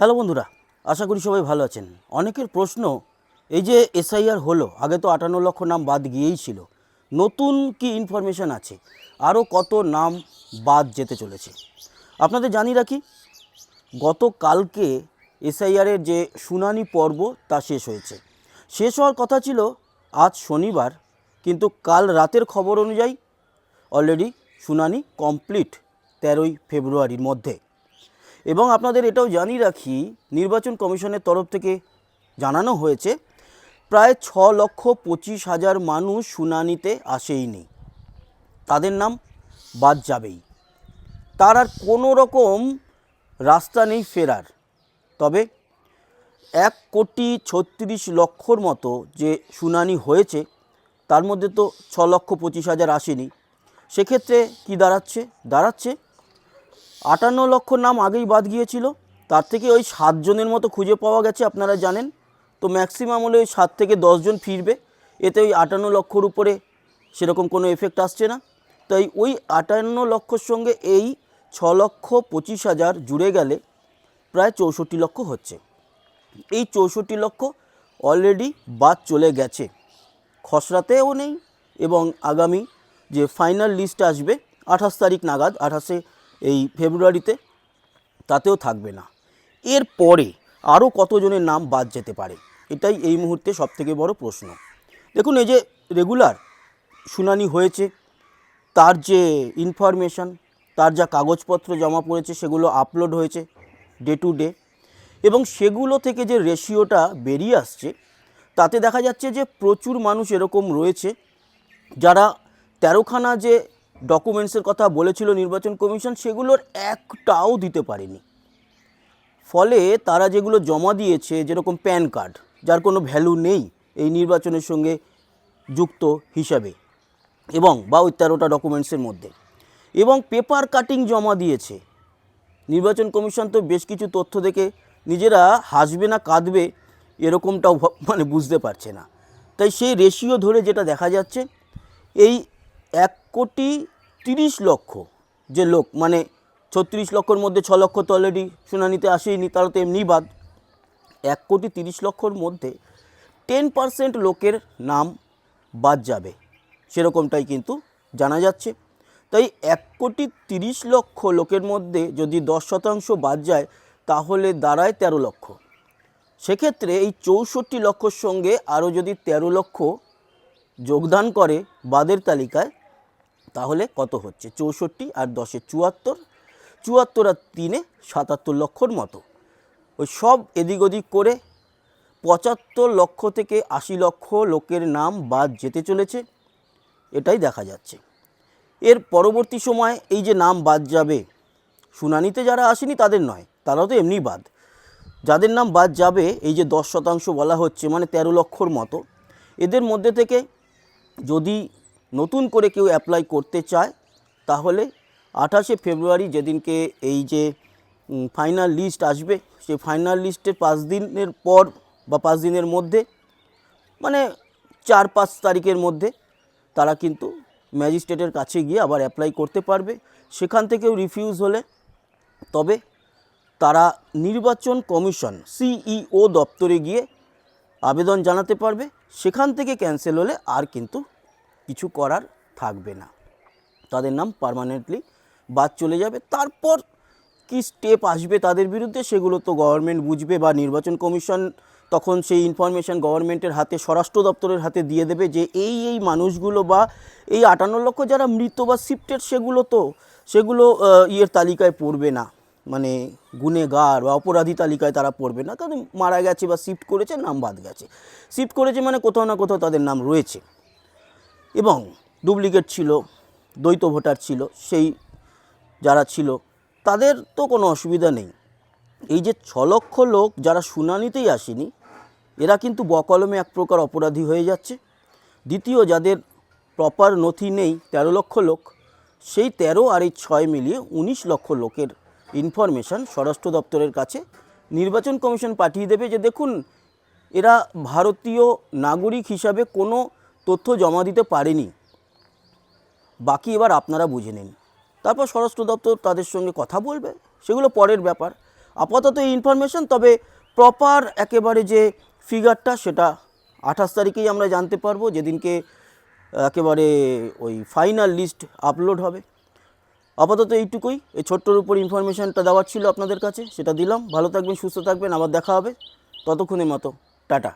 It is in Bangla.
হ্যালো বন্ধুরা, আশা করি সবাই ভালো আছেন। অনেকের প্রশ্ন, এই যে এসআইআর হলো, আগে তো 58 লক্ষ নাম বাদ গিয়েই ছিল, নতুন কি ইনফরমেশন আছে, আরও কত নাম বাদ যেতে চলেছে। আপনাদের জানিয়ে রাখি, গতকালকে এসআইআরের যে শুনানি পর্ব তা শেষ হয়েছে। শেষ হওয়ার কথা ছিল আজ শনিবার, কিন্তু কাল রাতের খবর অনুযায়ী অলরেডি শুনানি কমপ্লিট 13ই ফেব্রুয়ারির মধ্যে। এবং আপনাদের এটাও জানিয়ে রাখি, নির্বাচন কমিশনের তরফ থেকে জানানো হয়েছে প্রায় 6,25,000 মানুষ শুনানিতে আসেইনি, তাদের নাম বাদ যাবেই। তার আর কোনো রকম রাস্তা নেই ফেরার। তবে 1,36,00,000 মতো যে শুনানি হয়েছে, তার মধ্যে তো 6,25,000 আসেনি। সেক্ষেত্রে কি দাঁড়াচ্ছে? 58 লক্ষ নাম আগেই বাদ গিয়েছিল, তার থেকে ওই 7 জনের মতো খুঁজে পাওয়া গেছে, আপনারা জানেন। তো ম্যাক্সিমাম হলে ওই 7 থেকে 10 জন ফিরবে, এতে ওই 58 লক্ষর উপরে সেরকম কোনো এফেক্ট আসছে না। তাই ওই 58 লক্ষর সঙ্গে এই 6,25,000 জুড়ে গেলে প্রায় 64 লক্ষ হচ্ছে। এই 64 লক্ষ অলরেডি বাদ চলে গেছে, খসড়াতেও নেই এবং আগামী যে ফাইনাল লিস্ট আসবে 28 তারিখ নাগাদ, 28 এই ফেব্রুয়ারিতে, তাতেও থাকবে না। এরপরে আরও কতজনের নাম বাদ যেতে পারে, এটাই এই মুহূর্তে সবথেকে বড় প্রশ্ন। দেখুন, এই যে রেগুলার শুনানি হয়েছে, তার যে ইনফরমেশান, তার যা কাগজপত্র জমা পড়েছে, সেগুলো আপলোড হয়েছে ডে টু ডে, এবং সেগুলো থেকে যে রেশিওটা বেরিয়ে আসছে, তাতে দেখা যাচ্ছে যে প্রচুর মানুষ এরকম রয়েছে যারা 13খানা যে ডকুমেন্টসের কথা বলেছিল নির্বাচন কমিশন, সেগুলোর একটাও দিতে পারেনি। ফলে তারা যেগুলো জমা দিয়েছে, যেরকম প্যান কার্ড, যার কোনো ভ্যালু নেই এই নির্বাচনের সঙ্গে যুক্ত হিসাবে, এবং বা ওই 13টা ডকুমেন্টসের মধ্যে, এবং পেপার কাটিং জমা দিয়েছে। নির্বাচন কমিশন তো বেশ কিছু তথ্য দেখে নিজেরা হাসবে না কাঁদবে এরকমটাও মানে বুঝতে পারছে না। তাই সেই রেশিও ধরে যেটা দেখা যাচ্ছে, এই 1,30,00,000 যে লোক, মানে 36 লক্ষর মধ্যে 6 লক্ষ তো অলরেডি শুনানিতে আসেইনি, তারা তো এমনি বাদ। 1,30,00,000 মধ্যে 10% লোকের নাম বাদ যাবে, সেরকমটাই কিন্তু জানা যাচ্ছে। তাই 1,30,00,000 লোকের মধ্যে যদি 10% বাদ যায়, তাহলে দাঁড়ায় 13 লক্ষ। সেক্ষেত্রে এই 64 লক্ষর সঙ্গে আরও যদি 13 লক্ষ যোগদান করে বাদের তালিকায়, তাহলে কত হচ্ছে? 64 আর 10-এ 74, 74 আর 3-এ 77 লক্ষর মতো। ওই সব এদিক ওদিক করে 75 লক্ষ থেকে 80 লক্ষ লোকের নাম বাদ যেতে চলেছে, এটাই দেখা যাচ্ছে। এর পরবর্তী সময় এই যে নাম বাদ যাবে, শুনানিতে যারা আসেনি তাদের নয়, তারাও তো এমনি বাদ। যাদের নাম বাদ যাবে, এই যে 10% বলা হচ্ছে, মানে 13 লক্ষর মতো, এদের মধ্যে থেকে যদি নতুন করে কেউ অ্যাপ্লাই করতে চায়, তাহলে 28শে ফেব্রুয়ারি যেদিনকে এই যে ফাইনাল লিস্ট আসবে, সেই ফাইনাল লিস্টের 5 দিনের পর বা 5 দিনের মধ্যে, মানে 4-5 তারিখের মধ্যে তারা কিন্তু ম্যাজিস্ট্রেটের কাছে গিয়ে আবার অ্যাপ্লাই করতে পারবে। সেখান থেকেও রিফিউজ হলে তবে তারা নির্বাচন কমিশন সিইও দপ্তরে গিয়ে আবেদন জানাতে পারবে। সেখান থেকে ক্যান্সেল হলে আর কিন্তু কিছু করার থাকবে না, তাদের নাম পার্মানেন্টলি বাদ চলে যাবে। তারপর কি স্টেপ আসবে তাদের বিরুদ্ধে, সেগুলো তো গভর্নমেন্ট বুঝবে, বা নির্বাচন কমিশন তখন সেই ইনফরমেশান গভর্নমেন্টের হাতে, স্বরাষ্ট্র দপ্তরের হাতে দিয়ে দেবে যে এই মানুষগুলো, বা এই 58 লক্ষ যারা মৃত বা শিফটেড, সেগুলো ইয়ের তালিকায় পড়বে না, মানে গুনেগার বা অপরাধী তালিকায় তারা পড়বে না, কারণ মারা গেছে বা শিফট করেছে, নাম বাদ গেছে। শিফট করেছে মানে কোথাও না কোথাও তাদের নাম রয়েছে, এবং ডুপ্লিকেট ছিল, দ্বৈত ভোটার ছিল, সেই যারা ছিল তাদের তো কোনো অসুবিধা নেই। এই যে 6 লক্ষ লোক যারা শুনানিতেই আসেনি, এরা কিন্তু বকলমে এক প্রকার অপরাধী হয়ে যাচ্ছে। দ্বিতীয়, যাদের প্রপার নথি নেই 13 লক্ষ লোক, সেই 13 আর এই 6 মিলিয়ে 19 লক্ষ লোকের ইনফরমেশান স্বরাষ্ট্র দপ্তরের কাছে নির্বাচন কমিশন পাঠিয়ে দেবে যে দেখুন, এরা ভারতীয় নাগরিক হিসাবে কোনো তথ্য জমা দিতে পারেনি, বাকি এবার আপনারা বুঝে নিন। তারপর স্বরাষ্ট্র দপ্তর তাদের সঙ্গে কথা বলবে, সেগুলো পরের ব্যাপার। আপাতত এই ইনফরমেশন, তবে প্রপার একেবারে যে ফিগারটা সেটা 28 তারিখেই আমরা জানতে পারবো, যেদিনকে একেবারে ওই ফাইনাল লিস্ট আপলোড হবে। আপাতত এইটুকুই, এই ছোট্টর উপর ইনফরমেশানটা দেওয়ার ছিল আপনাদের কাছে, সেটা দিলাম। ভালো থাকবেন, সুস্থ থাকবেন, আবার দেখা হবে। ততক্ষণের মতো টাটা।